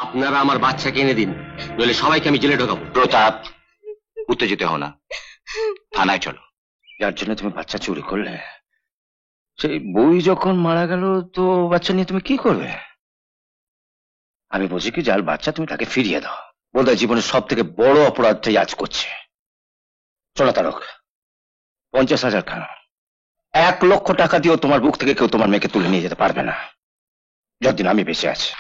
আপনারা আমার বাচ্চাকে এনে দিন, নইলে সবাইকে আমি জেলে ঢোকাবো। প্রতাপ, উত্তেজিত হও না, থানায় চলো। যার জন্য তুমি বাচ্চা চুরি করলে, সেই বই যখন মারা গেল, তো বাচ্চা নিয়ে তুমি কি করবে? আমি বুঝি কি, যার বাচ্চা তুমি তাকে ফিরিয়ে দাও। বোধহয় জীবনের সব থেকে বড় অপরাধটাই আজ করছে। চলো তারক, 50,000 খান, 1 লক্ষ টাকা দিয়েও তোমার বুক থেকে কেউ তোমার মেয়েকে তুলে নিয়ে যেতে পারবে না, যতদিন আমি বেঁচে আছি।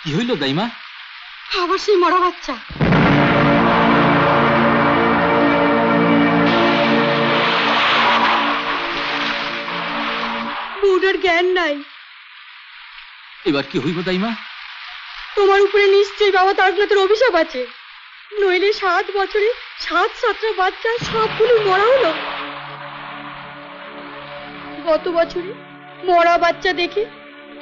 কি হইল দাইমা? আবার সেই মরা বাচ্চা। বুড়ার জ্ঞান নাই। এবার কি হইব দাইমা? তোমার উপরে নিশ্চয়ই বাবা তারকনাথের অভিশাপ আছে, নইলে 7 বছরে 7-7টা বাচ্চা সবগুলো মরা হলো। গত বছরে মরা বাচ্চা দেখে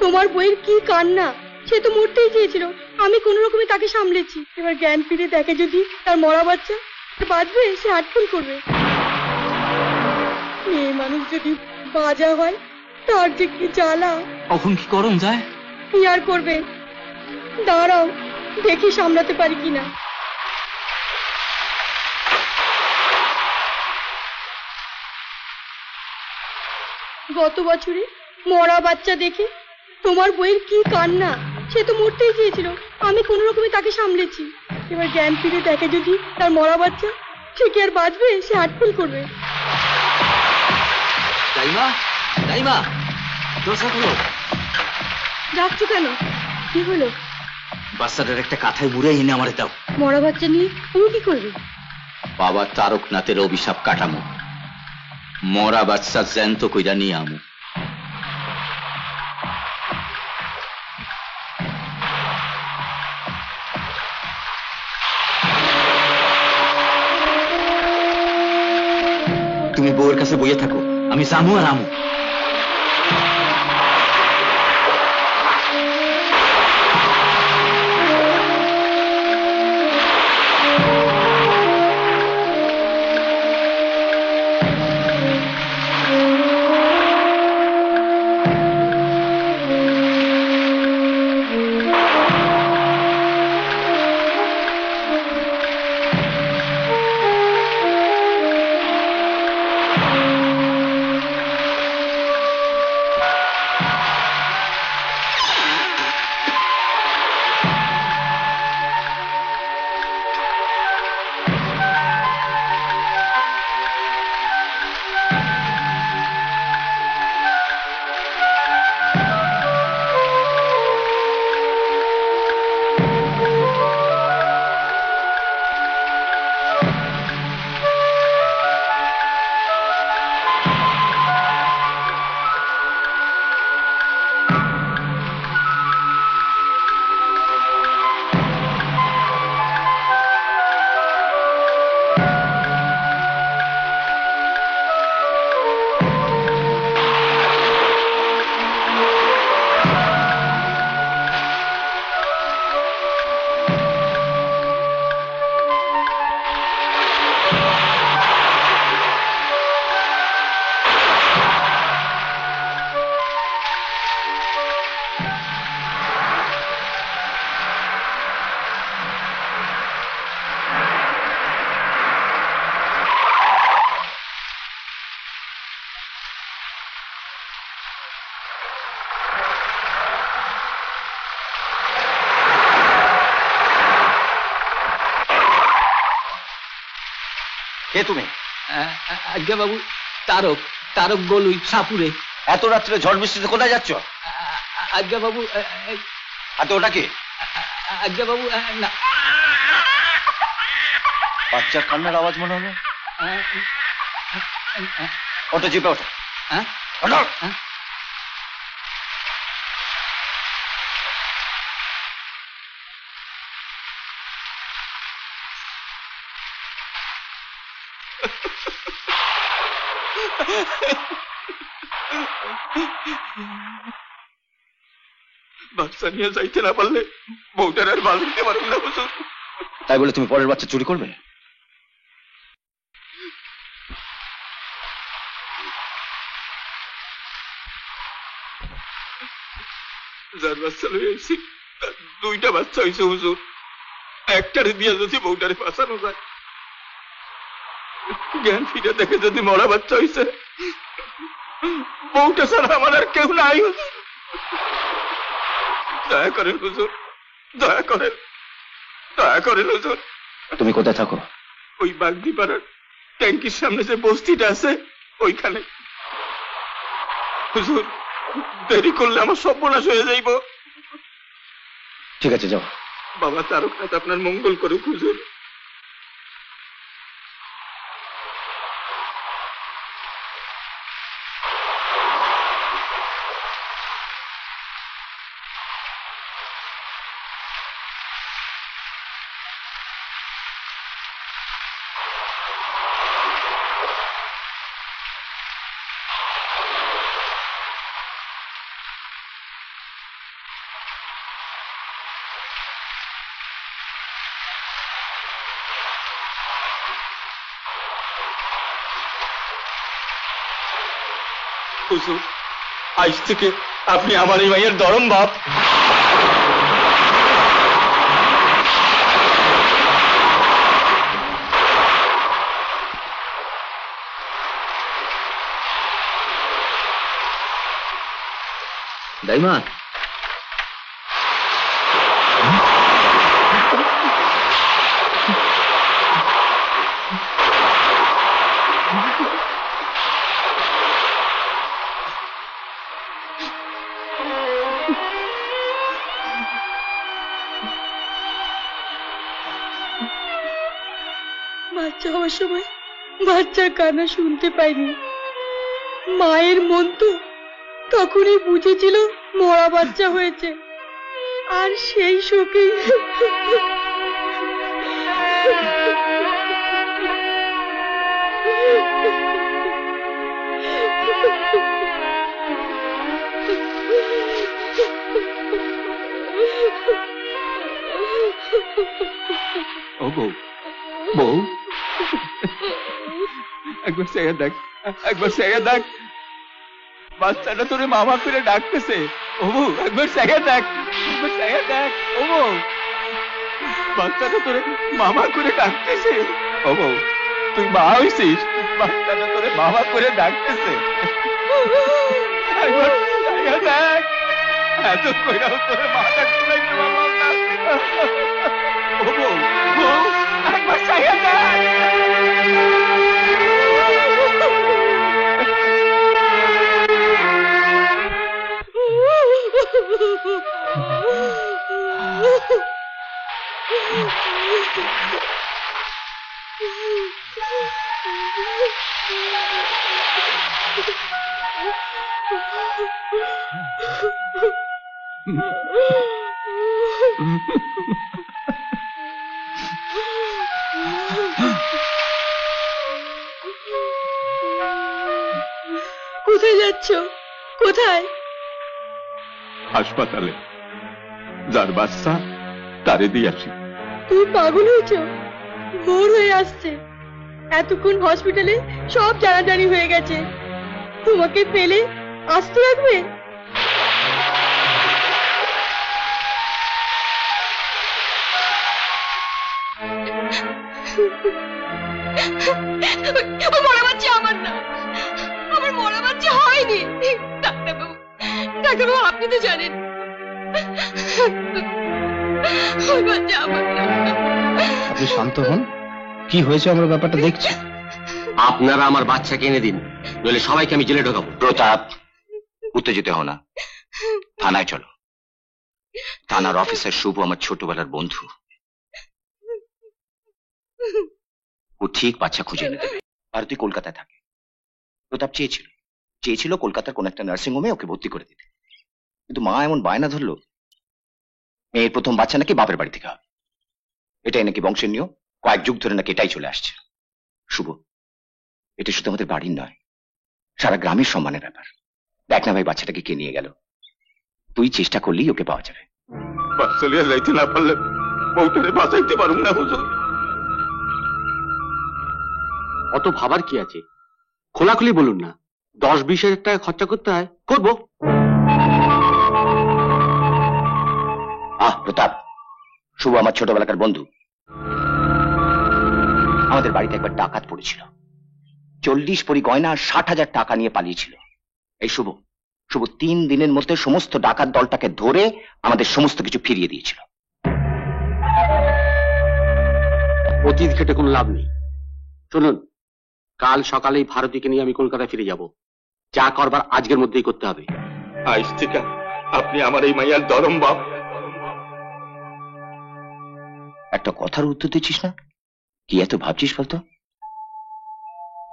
তোমার বইয়ের কি কান্না, সে তো মরতেই চেয়েছিল, আমি কোন রকমে তাকে সামলেছি। এবার জ্ঞান ফিরে দেখে যদি তার মরা বাচ্চা বাঁচবে, সে হাটফুল করবে। মেয়ে মানুষ যদি বাজা হয়, তার যে কি জ্বালা। কখন কি করণ যায়? কি আর করবে, দাঁড়াও দেখি সামলাতে পারি কিনা। গত বছরে মরা বাচ্চা দেখে তোমার বইয়ের কি কান্না, সে তো মরতেই চেয়েছিল, আমি কোন রকমে তাকে সামলেছি। এবার জ্ঞান ফিরে দেখে যদি তার মরা বাচ্চা, সে কি আর বাঁচবে, সে হাটফুল করবে। দাইমা, দাইমা, দরজা খোলো। ডাকছো কেন? কি হলো? বাচ্চাটার একটা কাঁথায় মুড়ে এনে আমারে দাও। মরা বাচ্চা নিয়ে তুমি কি করবে? বাবা তারকনাথের অভিশাপ কাটামো, মরা বাচ্চা জ্যান্ত কইরা নিয়ে আমু। তুমি বউয়ের কাছে বইয়ে থাকো, আমি জামু আর আমু। কে তুমি? আজ্ঞা বাবু, তারক, তারক গলুই সাপুরে। এত রাত্রে ঝড় বৃষ্টিতে কোথায় যাচ্ছ? আজ্ঞা বাবু। হাতে ওটা কি? আজ্ঞা বাবু, না। বাচ্চার কান্নার আওয়াজ মনে হলো। ওটা জিপে ওঠো। বাচ্চা নিয়ে যাইতে না পারলে বউটার আর ভালো দিতে পারবো না হুজুর। তাই বলে তুমি পরের বাচ্চা চুরি করবে? যার বাচ্চা লই আইছি তার দুইটা বাচ্চা হয়েছে হুজুর। একটারে দিয়ে যদি বউটারে ফাঁসানো যায়, জ্ঞান ফিরে দেখে যদি মরা বাচ্চা হয়েছে, বউটা ছাড়া আমার আর কেউ নাই হুজুর। দয়া করেন হুজুর, দয়া করেন, দয়া করেন হুজুর। তুমি কোথায় থাকো? ওই বাগদি পাড়ার ট্যাঙ্কির সামনে যে বস্তিটা আছে ওইখানে। হুজুর, দেরি করলে আমার সর্বনাশ হয়ে যাইব। ঠিক আছে, যাও। বাবা তারকনাথ আপনার মঙ্গল করুক হুজুর। হুজুর, আজ থেকে আপনি আমার এই মাইয়ের ধরম বাপ। দাইমা, বাচ্চা হওয়ার সময় বাচ্চার কান্না শুনতে পাইনি। মায়ের মন তো তখনই বুঝেছিল মরা বাচ্চা হয়েছে, আর সেই শোকে ও বউ, বউ, একবার চেয়ে দেখ, একবার চেয়ে দেখ, বাচ্চাটা তোরে মামা করে ডাকতেছে। ও বউ, একবার চেয়ে দেখ, একবার চেয়ে দেখ। ও বউ, বাচ্চাটা তোরে মামা করে ডাকতেছে। ও বউ, তুই মা হইছিস, বাচ্চাটা তোরে মামা করে ডাকতেছে। একবার চেয়ে দেখ, এত কইরাও তোরে মা ডাকতে লাগবে বাবা না। ও বউ, বউ, একবার চেয়ে দেখ। কোথায় যাচ্ছ? কোথায়? হাসপাতালে, যার বাচ্চা তারে দিয়ে আসি। তুমি পাগল হয়েছ? ভোর হয়ে আসছে, এতক্ষণ হসপিটালে সব জানাজানি হয়ে গেছে। তোমাকে পেলে আসতে রাখবে? মরা বাচ্চা আমার না, আমার মরা বাচ্চা হয়নি। ডাক্তারবাবু, ডাক্তারবাবু, আপনি তো জানেন ওই বাচ্চা আমার না। আপনি শান্ত হন, কি হয়েছে আমরা ব্যাপারটা দেখছি। আপনারা আমার বাচ্চাকে এনে দিন, নইলে সবাইকে আমি জেলে ঢোকাবো। প্রতাপ, উত্তেজিত হও না, থানায় চলো। থানার অফিসার শুভ আমার ছোটবেলার বন্ধু, ও ঠিক বাচ্চা খুঁজে এনে দেবে। ভারতী কলকাতায় থাকে। প্রতাপ চেয়েছিল কলকাতার কোন একটা নার্সিং হোমে ওকে ভর্তি করে দিতে, কিন্তু মা এমন বায়না ধরলো মেয়ের প্রথম বাচ্চা নাকি বাপের বাড়ি থেকে হবে। এটাই নাকি বংশের নিয়ম, কয়েক যুগ ধরে নাকি এটাই চলে আসছে। শুভ, এটা শুধু আমাদের বাড়ির নয়, সারা গ্রামের সম্মানের ব্যাপার। দেখ না ভাই, বাচ্চাটাকে কে নিয়ে গেল। তুই চেষ্টা করলেই ওকে পাওয়া যাবে। বাচ্চা লিয়া যাইতে না পারলে বউটারে বাঁচাইতে পারুম না হুজুর। অত ভাবার কি আছে, খোলাখুলি বলুন না। 10-20 হাজার টাকা খরচা করতে হয়, করবো। প্রতাপ, শুভ আমার ছোটবেলাকার বন্ধু। আমাদের বাড়িতে একবার ডাকাত পড়েছিল, 40 ভরি গয়না আর 60,000 টাকা নিয়ে পালিয়েছিল। এই শুভ 3 দিনের মধ্যে সমস্ত ডাকাত দলটাকে ধরে আমাদের সমস্ত কিছু ফিরিয়ে দিয়েছিল। অতীত ঘেটে কোনো লাভ নেই। শুনুন, কাল সকালেই ভারতীকে নিয়ে আমি কলকাতায় ফিরে যাব। যা করবার আজকের মধ্যেই করতে হবে। আইস থেকে আপনি আমার এই মাইয়ার দরম বাপ। একটা কথার উত্তর দিচ্ছিস না, কি এত ভাবছিস বলতো?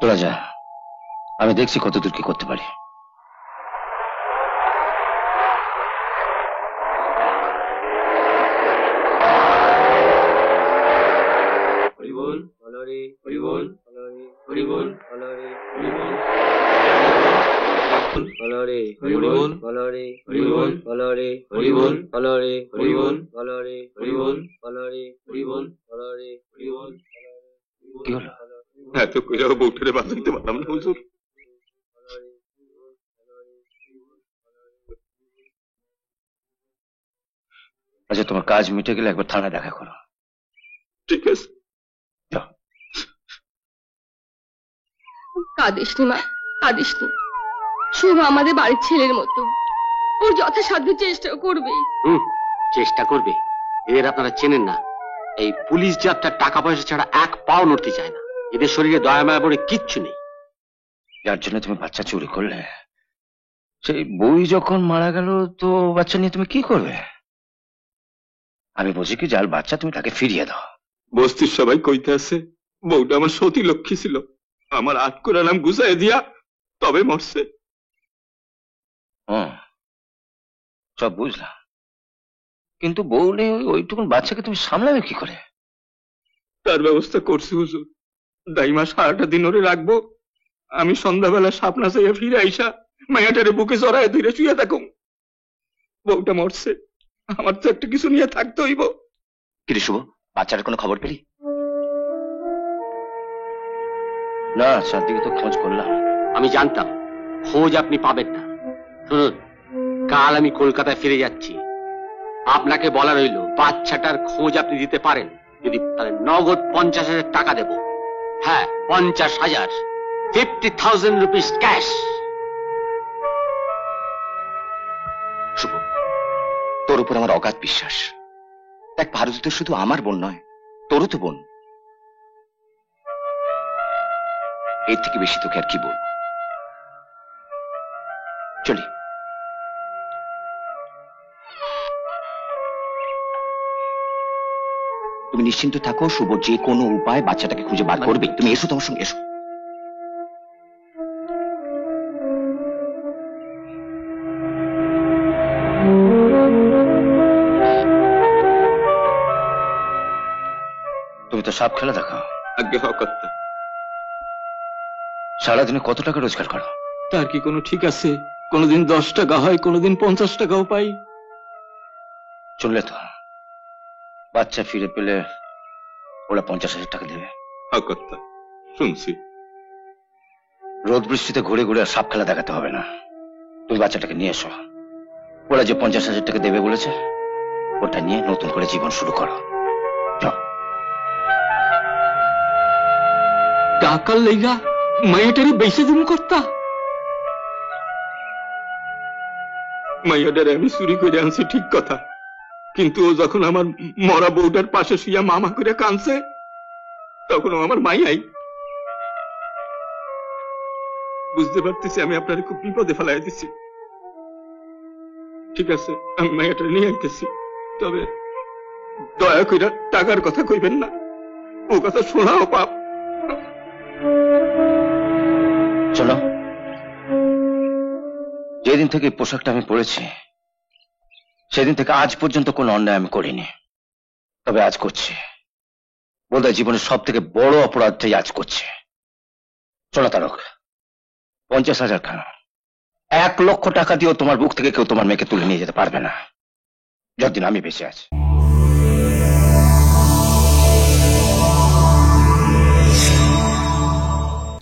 তোরা যা, আমি দেখছি কতদূর কি করতে পারি। কি হলো? এত কইরাও বউটারে বাঁচাইতে পারলাম না হুজুর। আচ্ছা, তোমার কাজ মিটে গেলে একবার থানায় দেখা করো। ঠিক আছে। কাঁদিস নি মা, কাঁদিস নি। শুভ আমাদের বাড়ির ছেলের মতো, ওর যথাসাধ্য চেষ্টা করবে। চেষ্টা করবে? এদের আপনারা চেনেন না। এই পুলিশ যাত্রার টাকা পয়সা ছাড়া এক পাও নড়তে চায় না। এদের শরীরে দয়া মায়া বলে কিচ্ছু নেই। যার জন্য তুমি বাচ্চা চুরি করলে, সেই বই যখন মারা গেল তো বাচ্চা নিয়ে তুমি কি করবে? আমি বুঝি কি যার বাচ্চা তুমি তাকে ফিরিয়ে দাও। বস্তির সবাই কইতে আছে বউটা আমার সতী লক্ষ্মী ছিল, আমার আটকুরা নাম গুছাই দিয়া তবে মরছে। সব বুঝলাম, কিন্তু বউ নেই, ওইটুকুন বাচ্চাকে তুমি সামলাবে কি করে? তার ব্যবস্থা করছি হুজুর। দাইমা সারাটা দিন ওরে রাখবো, আমি সন্ধ্যাবেলা সাপনা চাইয়া ফিরে আইসা মায়াটারে বুকে জড়ায় ধরে শুয়ে থাকুম। বউটা মরছে, আমার তো একটা কিছু নিয়ে থাকতে হইব। কিরে শুভ, বাচ্চাটার কোনো খবর পেলি? না, চারদিকে তো খোঁজ করলাম। আমি জানতাম খোঁজ আপনি পাবেন না। শুনুন, কাল আমি কলকাতায় ফিরে যাচ্ছি। আপনাকে বলা রইল, বাচ্চাটার খোঁজ আপনি দিতে পারেন যদি, তাহলে নগদ 50,000 টাকা দেব। হ্যাঁ, 50,000, 50,000 রুপিস ক্যাশ। শুভ, তোর উপর আমার অগাধ বিশ্বাস। দেখ, ভারতী তো শুধু আমার বোন নয়, তোরও তো বোন। এর থেকে বেশি তোকে আর কি বলবো। চলি। তুমি নিশ্চিন্ত থাকো, শুভ যে কোনো উপায় বাচ্চাটাকে খুঁজে বার করবে। তুমি এসো, তোমার সঙ্গে এসো। তুমি তো সাপ খেলা দেখো। আজ্ঞে হকর্তা। সারাদিনে কত টাকা রোজগার করো? তার কি কোনো ঠিক আছে? কোনদিন 10 টাকা হয়, কোনদিন 50 টাকাও পাই। চললে তো বাচ্চা ফিরে পেলে ওরা 50,000 টাকা দেবে। হকর্তা, শুনছি। রোদ বৃষ্টিতে ঘুরে ঘুরে আর সাপ খেলা দেখাতে হবে না। তুমি বাচ্চাটাকে নিয়ে এসো। ওরা যে 50,000 টাকা দেবে বলেছে, ওটা নিয়ে নতুন করে জীবন শুরু করো। টাকার লেগা মায়াটারে বেঁচে দিন কর্তা? মায়াটারে আমি চুরি করে আনছি ঠিক কথা, কিন্তু ও যখন আমার মরা বউটার পাশে শুইয়া মামা করে কাঁদছে, তখন ও আমার মাইয়াই। বুঝতে পারতেছি আমি আপনার খুব বিপদে ফেলাই দিচ্ছি। ঠিক আছে, আমি মায়াটা নিয়ে আইতেছি, তবে দয়া করে টাকার কথা কইবেন না, ও কথা শোনাও পাপ। শোনো, যেদিন থেকে পোশাকটা আমি পরেছি সেদিন থেকে আজ পর্যন্ত কোনো অন্যায় আমি করিনি, তবে আজ করছি। বোধহয় জীবনের সব থেকে বড় অপরাধটাই আজ করছে। চলো তারক, 50,000 কেন, 1,00,000 টাকা দিয়েও তোমার বুক থেকে কেউ তোমার মেয়েকে তুলে নিয়ে যেতে পারবে না, যতদিন আমি বেঁচে আছি।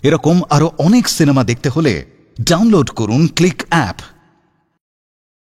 এরকম আরো অনেক সিনেমা দেখতে হলে ডাউনলোড করুন ক্লিক অ্যাপ।